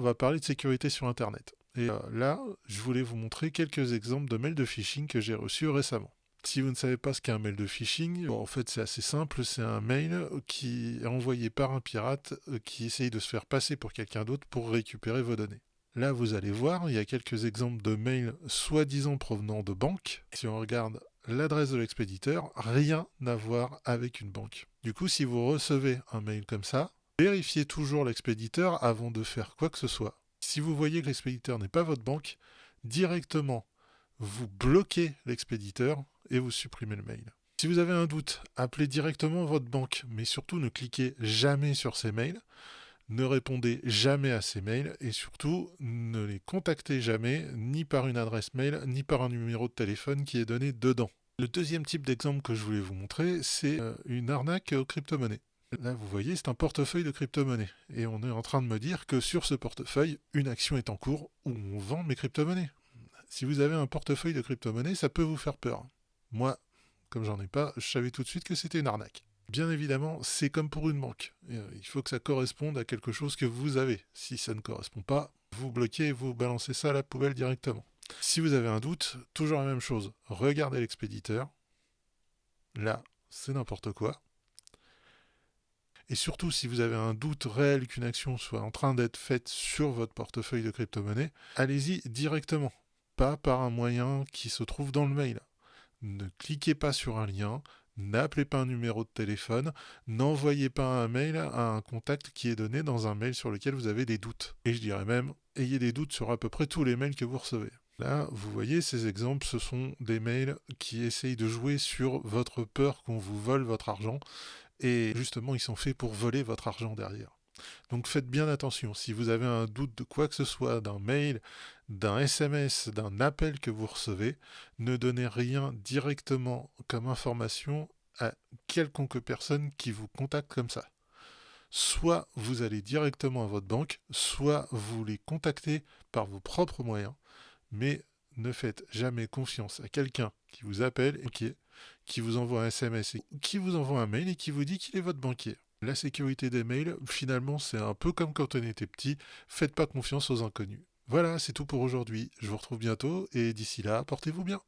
on va parler de sécurité sur Internet. Et là, je voulais vous montrer quelques exemples de mails de phishing que j'ai reçus récemment. Si vous ne savez pas ce qu'est un mail de phishing, bon, en fait c'est assez simple, c'est un mail qui est envoyé par un pirate qui essaye de se faire passer pour quelqu'un d'autre pour récupérer vos données. Là, vous allez voir, il y a quelques exemples de mails soi-disant provenant de banques. Si on regarde l'adresse de l'expéditeur, rien à voir avec une banque. Du coup, si vous recevez un mail comme ça, vérifiez toujours l'expéditeur avant de faire quoi que ce soit. Si vous voyez que l'expéditeur n'est pas votre banque, directement, vous bloquez l'expéditeur et vous supprimez le mail. Si vous avez un doute, appelez directement votre banque, mais surtout ne cliquez jamais sur ces mails, ne répondez jamais à ces mails et surtout ne les contactez jamais ni par une adresse mail ni par un numéro de téléphone qui est donné dedans. Le deuxième type d'exemple que je voulais vous montrer, c'est une arnaque aux crypto-monnaies. Là, vous voyez, c'est un portefeuille de crypto-monnaies. Et on est en train de me dire que sur ce portefeuille, une action est en cours où on vend mes crypto-monnaies. Si vous avez un portefeuille de crypto-monnaies, ça peut vous faire peur. Moi, comme j'en ai pas, je savais tout de suite que c'était une arnaque. Bien évidemment, c'est comme pour une banque. Il faut que ça corresponde à quelque chose que vous avez. Si ça ne correspond pas, vous bloquez et vous balancez ça à la poubelle directement. Si vous avez un doute, toujours la même chose. Regardez l'expéditeur. Là, c'est n'importe quoi. Et surtout, si vous avez un doute réel qu'une action soit en train d'être faite sur votre portefeuille de crypto-monnaie, allez-y directement, pas par un moyen qui se trouve dans le mail. Ne cliquez pas sur un lien, n'appelez pas un numéro de téléphone, n'envoyez pas un mail à un contact qui est donné dans un mail sur lequel vous avez des doutes. Et je dirais même, ayez des doutes sur à peu près tous les mails que vous recevez. Là, vous voyez, ces exemples, ce sont des mails qui essayent de jouer sur votre peur qu'on vous vole votre argent. Et justement, ils sont faits pour voler votre argent derrière. Donc faites bien attention. Si vous avez un doute de quoi que ce soit, d'un mail, d'un SMS, d'un appel que vous recevez, ne donnez rien directement comme information à quelconque personne qui vous contacte comme ça. Soit vous allez directement à votre banque, soit vous les contactez par vos propres moyens, mais ne faites jamais confiance à quelqu'un qui vous appelle et qui vous envoie un SMS et qui vous envoie un mail et qui vous dit qu'il est votre banquier. La sécurité des mails, finalement, c'est un peu comme quand on était petit, faites pas confiance aux inconnus. Voilà, c'est tout pour aujourd'hui. Je vous retrouve bientôt et d'ici là, portez-vous bien.